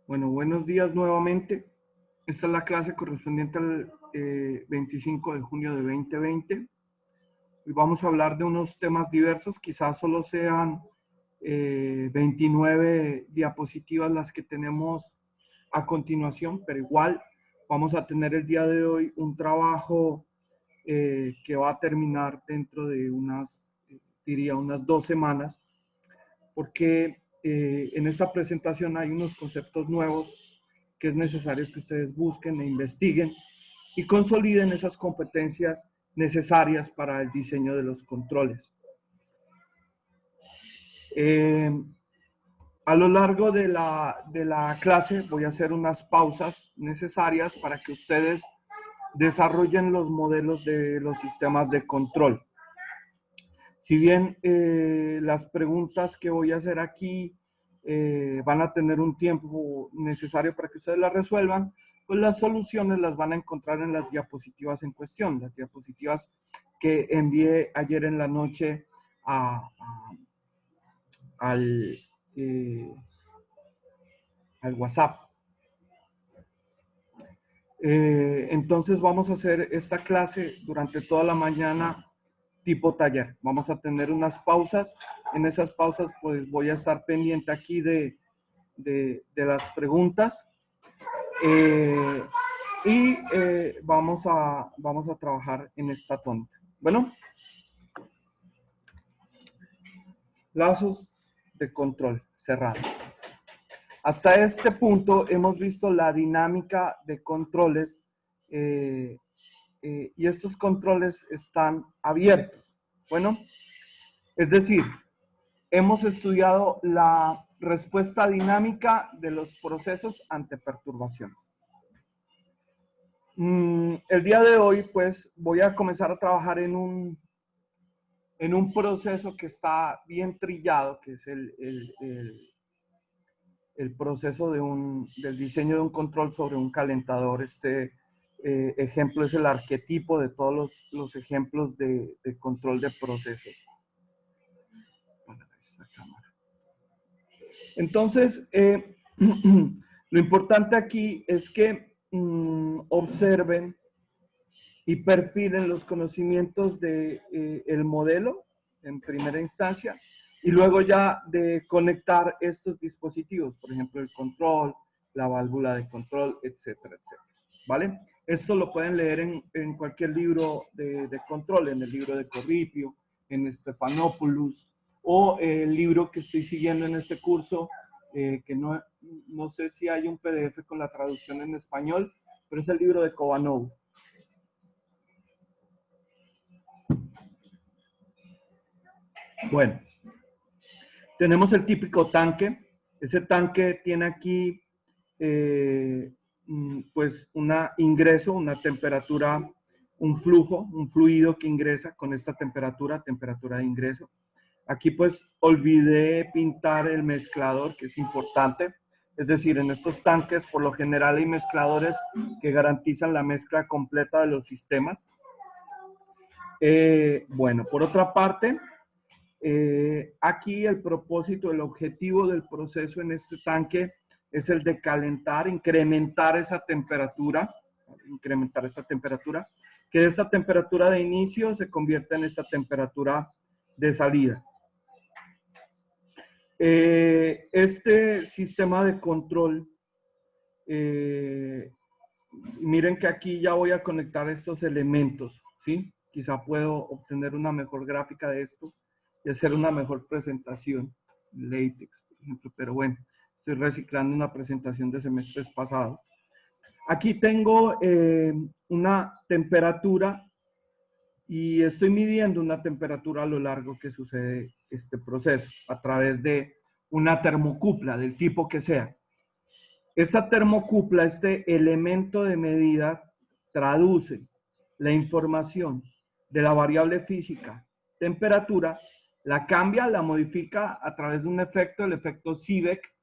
Bueno, buenos días nuevamente. Esta es la clase correspondiente al 25 de junio de 2020. Hoy vamos a hablar de unos temas diversos, quizás solo sean 29 diapositivas las que tenemos a continuación, pero igual vamos a tener el día de hoy un trabajo que va a terminar dentro de unas 2 semanas, porque en esta presentación hay unos conceptos nuevos que es necesario que ustedes busquen e investiguen y consoliden esas competencias necesarias para el diseño de los controles. A lo largo de la clase voy a hacer unas pausas necesarias para que ustedes desarrollen los modelos de los sistemas de control. Si bien las preguntas que voy a hacer aquí van a tener un tiempo necesario para que ustedes las resuelvan, pues las soluciones las van a encontrar en las diapositivas en cuestión, las diapositivas que envié ayer en la noche al WhatsApp. Entonces vamos a hacer esta clase durante toda la mañana tipo taller. Vamos a tener unas pausas. En esas pausas pues voy a estar pendiente aquí de las preguntas. Vamos a trabajar en esta tónica. Bueno, lazos de control cerrados. Hasta este punto hemos visto la dinámica de controles y estos controles están abiertos. Bueno, es decir, hemos estudiado la respuesta dinámica de los procesos ante perturbaciones. El día de hoy, pues, voy a comenzar a trabajar en un proceso que está bien trillado, que es el proceso del diseño de un control sobre un calentador. Este ejemplo es el arquetipo de todos los ejemplos de control de procesos. Entonces, lo importante aquí es que observen y perfilen los conocimientos del modelo en primera instancia y luego ya de conectar estos dispositivos, por ejemplo, el control, la válvula de control, etcétera, etcétera. ¿Vale? Esto lo pueden leer en cualquier libro de control, en el libro de Corripio, en Stephanopoulos, o el libro que estoy siguiendo en este curso, que no sé si hay un PDF con la traducción en español, pero es el libro de Kovanov. Bueno, tenemos el típico tanque. Ese tanque tiene aquí pues un ingreso, una temperatura, un flujo, un fluido que ingresa con esta temperatura de ingreso. Aquí pues olvidé pintar el mezclador, que es importante. Es decir, en estos tanques por lo general hay mezcladores que garantizan la mezcla completa de los sistemas. Bueno, por otra parte, aquí el propósito, el objetivo del proceso en este tanque es el de calentar, incrementar esta temperatura, que esta temperatura de inicio se convierta en esta temperatura de salida. Este sistema de control, miren que aquí ya voy a conectar estos elementos, ¿sí? Quizá puedo obtener una mejor gráfica de esto y hacer una mejor presentación, LaTeX, por ejemplo, pero bueno, estoy reciclando una presentación de semestres pasados. Aquí tengo una temperatura y estoy midiendo una temperatura a lo largo que sucede este proceso a través de una termocupla del tipo que sea. Esta termocupla, este elemento de medida, traduce la información de la variable física temperatura, la cambia, la modifica a través de un efecto, el efecto Seebeck,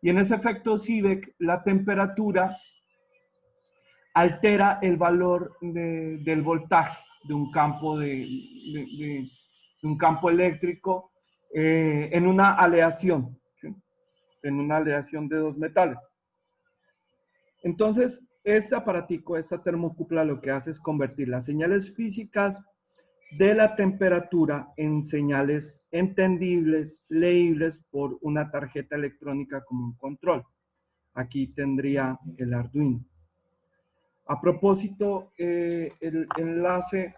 y en ese efecto Seebeck la temperatura altera el valor del voltaje de un campo, de un campo eléctrico en una aleación, ¿sí? En una aleación de dos metales. Entonces, este aparatico, esta termocúpula, lo que hace es convertir las señales físicas de la temperatura en señales entendibles, leíbles por una tarjeta electrónica como un control. Aquí tendría el Arduino. A propósito, el enlace,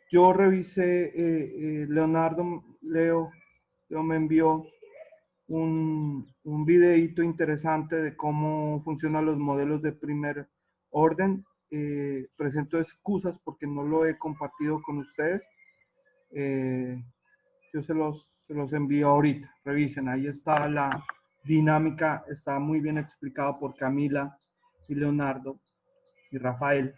yo revisé, Leo me envió un videíto interesante de cómo funcionan los modelos de primer orden. Presento excusas porque no lo he compartido con ustedes. Yo se los envío ahorita. Revisen, ahí está la dinámica, está muy bien explicado por Camila y Leonardo y Rafael.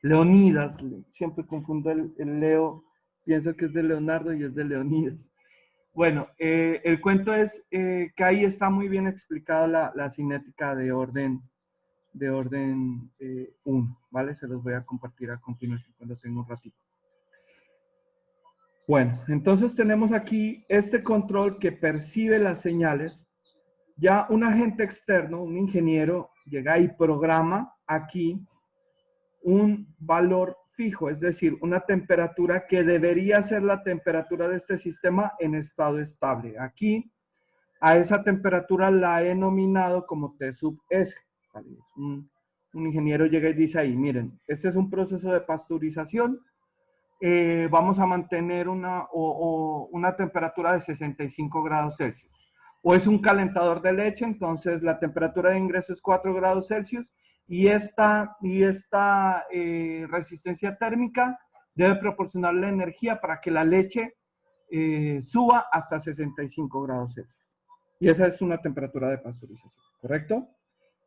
Leonidas, siempre confundo el Leo, pienso que es de Leonardo y es de Leonidas. Bueno, el cuento es que ahí está muy bien explicada la cinética de orden 1, ¿vale? Se los voy a compartir a continuación cuando tenga un ratito. Bueno, entonces tenemos aquí este control que percibe las señales. Ya un agente externo, un ingeniero, llega y programa aquí un valor fijo, es decir, una temperatura que debería ser la temperatura de este sistema en estado estable. Aquí, a esa temperatura la he nominado como T sub S. ¿Vale? Un ingeniero llega y dice ahí, miren, este es un proceso de pasteurización, vamos a mantener una temperatura de 65 grados Celsius. O es un calentador de leche, entonces la temperatura de ingreso es 4 grados Celsius y esta resistencia térmica debe proporcionarle energía para que la leche suba hasta 65 grados Celsius. Y esa es una temperatura de pasteurización, ¿correcto?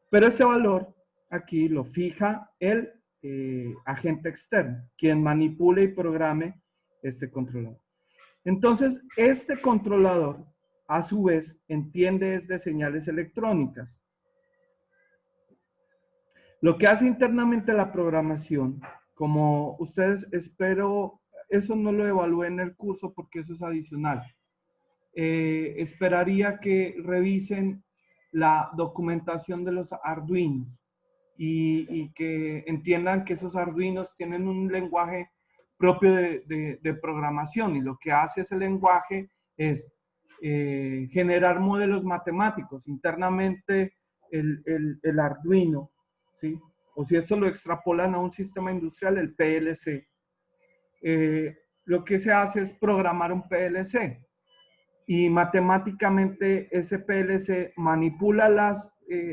Pero este valor aquí lo fija el agente externo, quien manipule y programe este controlador. Entonces, este controlador, a su vez, entiende de señales electrónicas. Lo que hace internamente la programación, como ustedes espero, eso no lo evalué en el curso porque eso es adicional. Esperaría que revisen la documentación de los Arduinos y que entiendan que esos Arduinos tienen un lenguaje propio de programación y lo que hace ese lenguaje es generar modelos matemáticos. Internamente el Arduino, ¿sí? O si esto lo extrapolan a un sistema industrial, el PLC, lo que se hace es programar un PLC. Y matemáticamente ese PLC manipula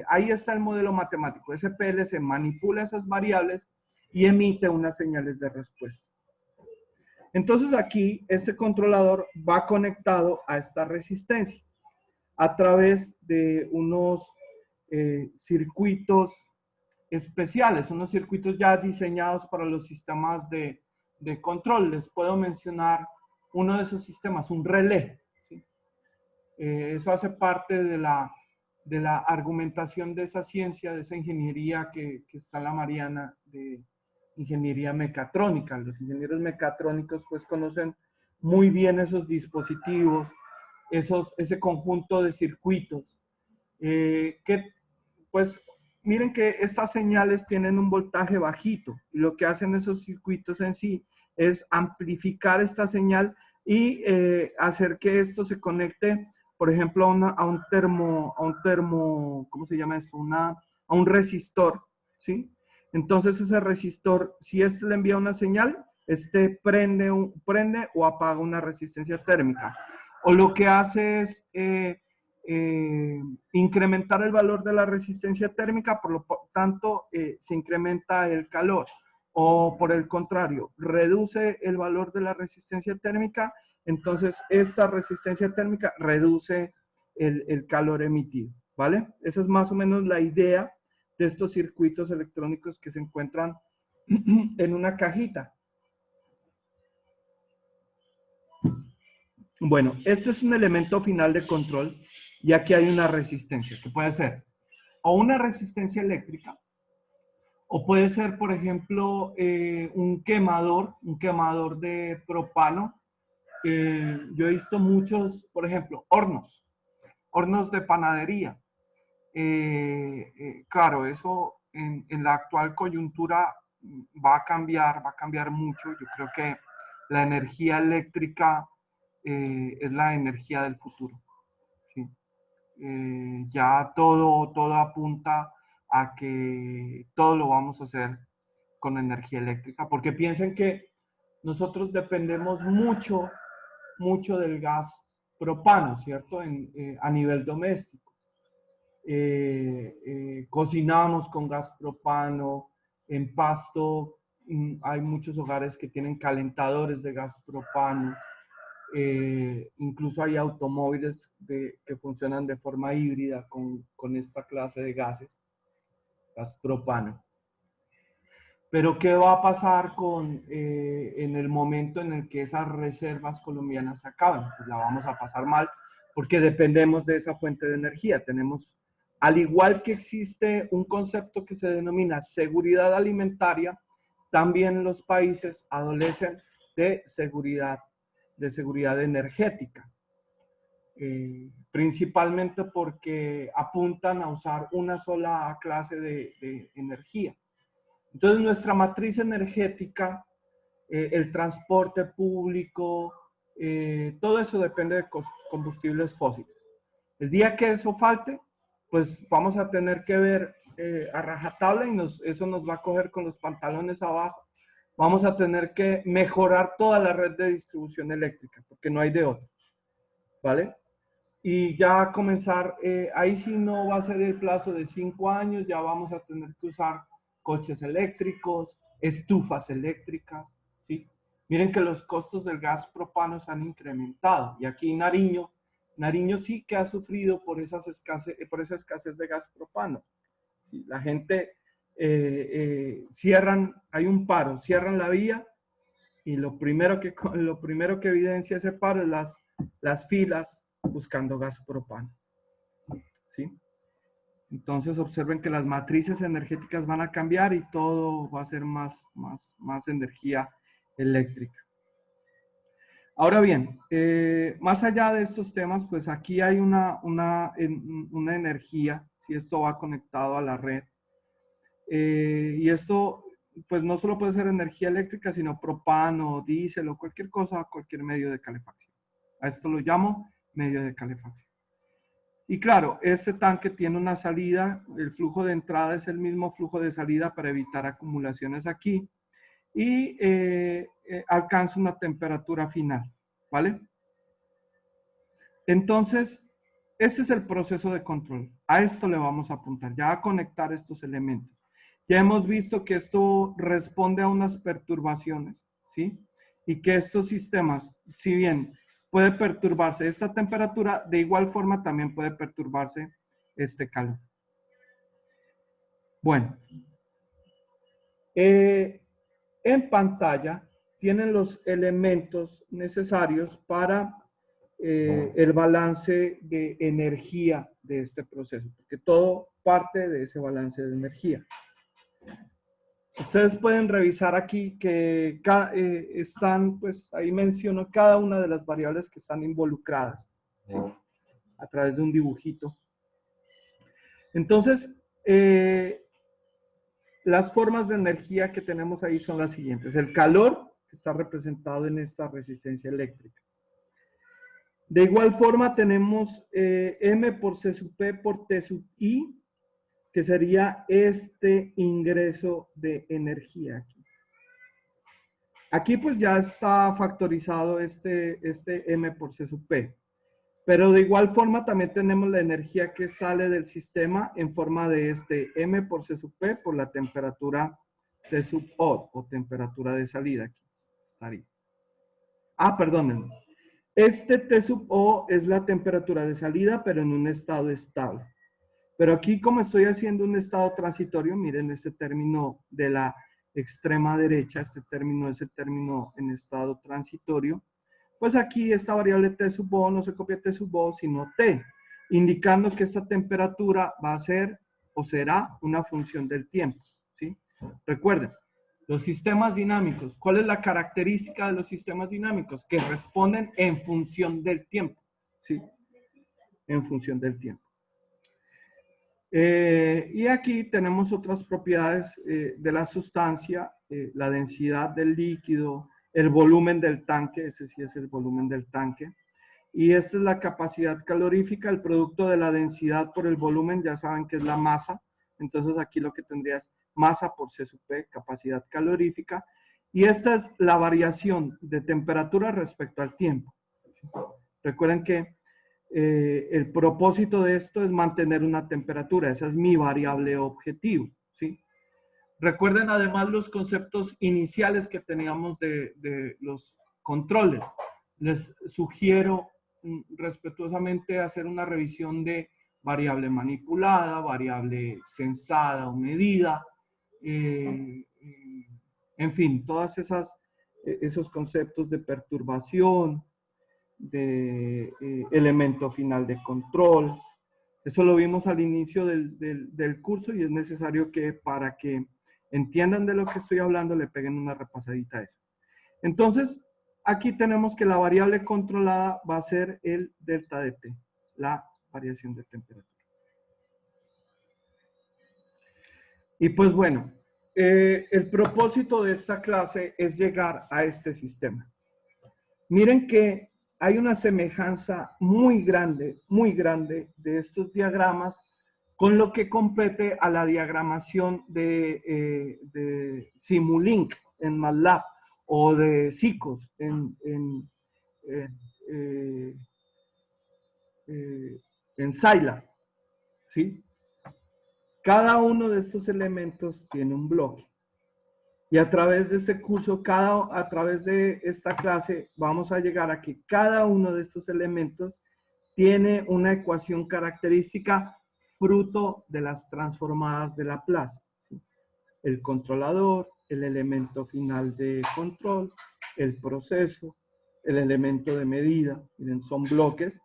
ahí está el modelo matemático, ese PLC manipula esas variables y emite unas señales de respuesta. Entonces aquí este controlador va conectado a esta resistencia a través de unos circuitos especiales, unos circuitos ya diseñados para los sistemas de control. Les puedo mencionar uno de esos sistemas, un relé. Eso hace parte de la argumentación de esa ciencia, de esa ingeniería que está en la Mariana, de ingeniería mecatrónica. Los ingenieros mecatrónicos pues conocen muy bien esos dispositivos, ese conjunto de circuitos, que pues miren que estas señales tienen un voltaje bajito y lo que hacen esos circuitos en sí es amplificar esta señal y hacer que esto se conecte, por ejemplo, a un termo, ¿cómo se llama esto? A un resistor, ¿sí? Entonces ese resistor, si este le envía una señal, este prende o apaga una resistencia térmica. O lo que hace es incrementar el valor de la resistencia térmica, por lo tanto se incrementa el calor. O por el contrario, reduce el valor de la resistencia térmica, entonces esta resistencia térmica reduce el calor emitido, ¿vale? Esa es más o menos la idea de estos circuitos electrónicos que se encuentran en una cajita. Bueno, este es un elemento final de control y aquí hay una resistencia que puede ser o una resistencia eléctrica O puede ser, por ejemplo, un quemador de propano. Yo he visto muchos, por ejemplo, hornos de panadería. Claro, eso en la actual coyuntura va a cambiar mucho. Yo creo que la energía eléctrica es la energía del futuro. ¿Sí? Ya todo apunta a que todo lo vamos a hacer con energía eléctrica, porque piensen que nosotros dependemos mucho del gas propano, ¿cierto? A nivel doméstico. Cocinamos con gas propano, en Pasto hay muchos hogares que tienen calentadores de gas propano, incluso hay automóviles que funcionan de forma híbrida con esta clase de gases, gas propano. Pero ¿qué va a pasar en el momento en el que esas reservas colombianas se acaben? Pues la vamos a pasar mal porque dependemos de esa fuente de energía. Tenemos, al igual que existe un concepto que se denomina seguridad alimentaria, también los países adolecen de seguridad energética. Principalmente porque apuntan a usar una sola clase de energía. Entonces, nuestra matriz energética, el transporte público, todo eso depende de combustibles fósiles. El día que eso falte, pues vamos a tener que ver a rajatabla y eso nos va a coger con los pantalones abajo. Vamos a tener que mejorar toda la red de distribución eléctrica, porque no hay de otra, ¿vale? Y ya comenzar, ahí sí no va a ser el plazo de 5 años, ya vamos a tener que usar coches eléctricos, estufas eléctricas, ¿sí? Miren que los costos del gas propano se han incrementado y aquí Nariño sí que ha sufrido por esa escasez de gas propano. ¿Sí? La gente hay un paro, cierran la vía y lo primero que evidencia ese paro es las filas buscando gas propano. ¿Sí? Entonces observen que las matrices energéticas van a cambiar y todo va a ser más energía eléctrica. Ahora bien, más allá de estos temas, pues aquí hay una energía, si esto va conectado a la red. Y esto, pues no solo puede ser energía eléctrica, sino propano, diésel o cualquier cosa, cualquier medio de calefacción. A esto lo llamo medio de calefacción. Y claro, este tanque tiene una salida, el flujo de entrada es el mismo flujo de salida para evitar acumulaciones aquí y alcanza una temperatura final, ¿vale? Entonces, este es el proceso de control. A esto le vamos a apuntar, ya a conectar estos elementos. Ya hemos visto que esto responde a unas perturbaciones, ¿sí? Y que estos sistemas, si bien puede perturbarse esta temperatura, de igual forma también puede perturbarse este calor. Bueno, en pantalla tienen los elementos necesarios para el balance de energía de este proceso, porque todo parte de ese balance de energía. Ustedes pueden revisar aquí que están, pues ahí menciono cada una de las variables que están involucradas, ¿sí? A través de un dibujito. Entonces, las formas de energía que tenemos ahí son las siguientes. El calor, que está representado en esta resistencia eléctrica. De igual forma tenemos M por C sub P por T sub I, que sería este ingreso de energía aquí. Aquí pues ya está factorizado este M por C sub P. Pero de igual forma también tenemos la energía que sale del sistema en forma de este M por C sub P por la temperatura T sub O o temperatura de salida aquí. Estaría. Perdónenme. Este T sub O es la temperatura de salida, pero en un estado estable. Pero aquí, como estoy haciendo un estado transitorio, miren este término de la extrema derecha, este término es el término en estado transitorio, pues aquí esta variable T sub O no se copia T sub O, sino T, indicando que esta temperatura va a ser o será una función del tiempo, ¿sí? Recuerden, los sistemas dinámicos, ¿cuál es la característica de los sistemas dinámicos? Que responden en función del tiempo, ¿sí? En función del tiempo. Y aquí tenemos otras propiedades de la sustancia, la densidad del líquido, el volumen del tanque, ese sí es el volumen del tanque. Y esta es la capacidad calorífica, el producto de la densidad por el volumen, ya saben que es la masa. Entonces aquí lo que tendría es masa por C sub P, capacidad calorífica. Y esta es la variación de temperatura respecto al tiempo. ¿Sí? Recuerden que el propósito de esto es mantener una temperatura. Esa es mi variable objetivo, ¿sí? Recuerden además los conceptos iniciales que teníamos de los controles. Les sugiero respetuosamente hacer una revisión de variable manipulada, variable censada o medida, en fin, todas esos conceptos de perturbación, de elemento final de control. Eso lo vimos al inicio del curso y es necesario que para que entiendan de lo que estoy hablando le peguen una repasadita a eso. Entonces, aquí tenemos que la variable controlada va a ser el delta de T, la variación de temperatura. Y pues bueno, el propósito de esta clase es llegar a este sistema. Miren que hay una semejanza muy grande de estos diagramas con lo que compete a la diagramación de Simulink en MATLAB o de SICOS en Scilab, ¿sí? Cada uno de estos elementos tiene un bloque. Y a través de este curso, a través de esta clase, vamos a llegar a que cada uno de estos elementos tiene una ecuación característica fruto de las transformadas de Laplace. ¿Sí? El controlador, el elemento final de control, el proceso, el elemento de medida. Miren, son bloques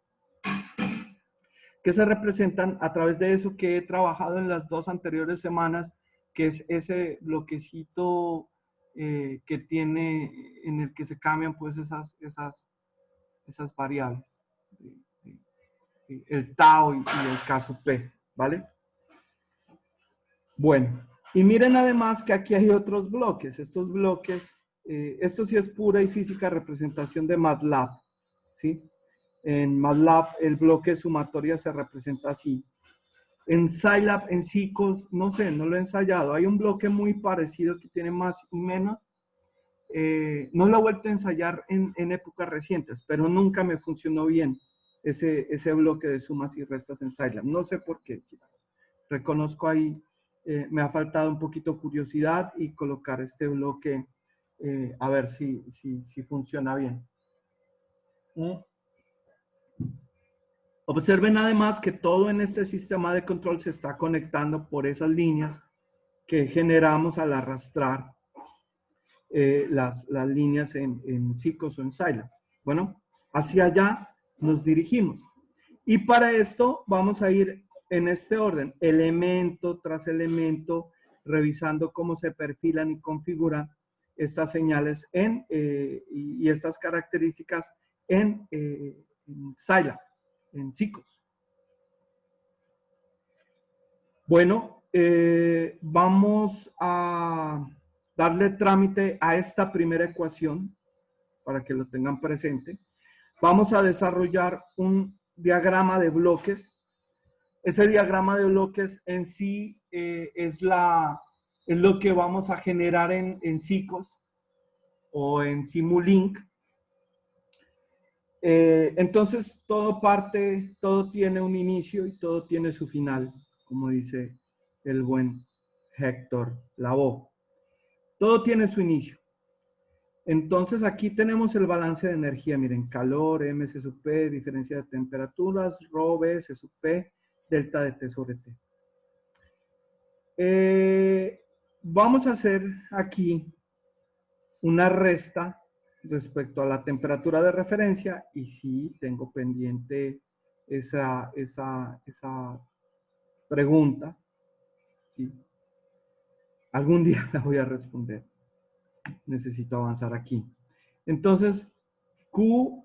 que se representan a través de eso que he trabajado en las 2 anteriores semanas, que es ese bloquecito que tiene, en el que se cambian pues esas variables, el tau y el k sub p, ¿vale? Bueno, y miren además que aquí hay otros bloques. Estos bloques, esto sí es pura y física representación de MATLAB, ¿sí? En MATLAB el bloque sumatoria se representa así. En Scilab, en SICOS, no sé, no lo he ensayado. Hay un bloque muy parecido que tiene más y menos. No lo he vuelto a ensayar en épocas recientes, pero nunca me funcionó bien ese bloque de sumas y restas en Scilab. No sé por qué, chicos. Reconozco ahí, me ha faltado un poquito curiosidad y colocar este bloque a ver si funciona bien. Observen además que todo en este sistema de control se está conectando por esas líneas que generamos al arrastrar las líneas en SICOS o en Scilab. Bueno, hacia allá nos dirigimos. Y para esto vamos a ir en este orden, elemento tras elemento, revisando cómo se perfilan y configuran estas señales y estas características en Scilab, en SICOS. Bueno, vamos a darle trámite a esta primera ecuación para que lo tengan presente. Vamos a desarrollar un diagrama de bloques. Ese diagrama de bloques en sí es lo que vamos a generar en SICOS o en Simulink. Entonces, todo tiene un inicio y todo tiene su final, como dice el buen Héctor Lavoe. Todo tiene su inicio. Entonces, aquí tenemos el balance de energía. Miren, calor, MC sub P, diferencia de temperaturas, ρ, B, C sub P, delta de T sobre T. Vamos a hacer aquí una resta respecto a la temperatura de referencia y sí tengo pendiente esa pregunta. ¿Sí? Algún día la voy a responder. Necesito avanzar aquí. Entonces, Q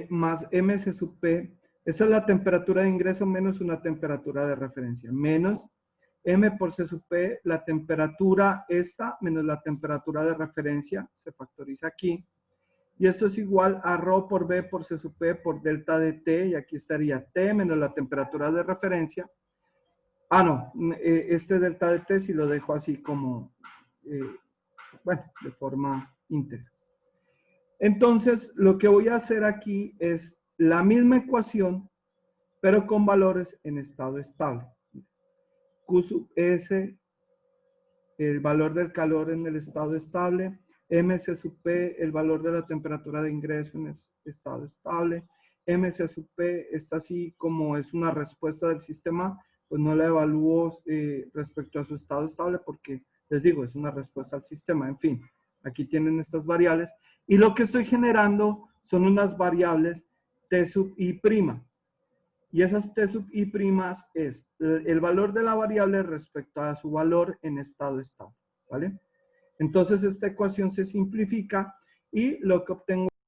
más MC sub P, esa es la temperatura de ingreso menos una temperatura de referencia, menos M por C sub P, la temperatura esta menos la temperatura de referencia, se factoriza aquí, y esto es igual a ρ por B por C sub P por delta de T, y aquí estaría T menos la temperatura de referencia. Ah, no, este delta de T si lo dejo así como, bueno, de forma íntegra. Entonces, lo que voy a hacer aquí es la misma ecuación, pero con valores en estado estable. Q sub S, el valor del calor en el estado estable, MC sub P, el valor de la temperatura de ingreso en el estado estable, MC sub P está así como es una respuesta del sistema, pues no la evalúo respecto a su estado estable porque, les digo, es una respuesta al sistema. En fin, aquí tienen estas variables y lo que estoy generando son unas variables T sub I prima. Y esas T sub I primas es el valor de la variable respecto a su valor en estado estable, ¿vale? Entonces esta ecuación se simplifica y lo que obtengo